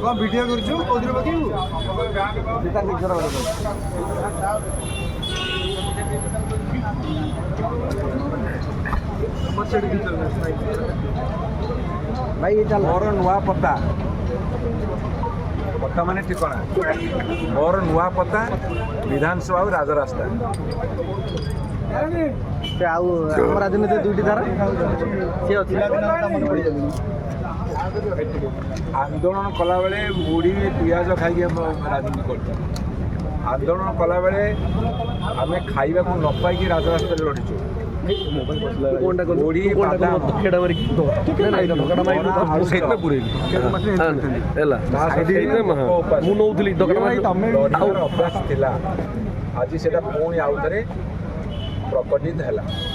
कौन वीडियो करछु कोदिर बकिबु जेता पिक्चर वाला भाई ये चल मोर नुआ पता पता माने ठिकाना मोर नुआ पता विधानसभा और राजरास्ता से आउ हम राजनीति दुईटी धारा से अछि आंदोलन कला बेले मुड़ी पियाज खाई राजनीति कर आंदोलन कला बेले आम खाइबा को न पाई राजरास्ता लड़ीचु मुड़ी अभ्यास आज से पुणी आउ थे प्रकटित है।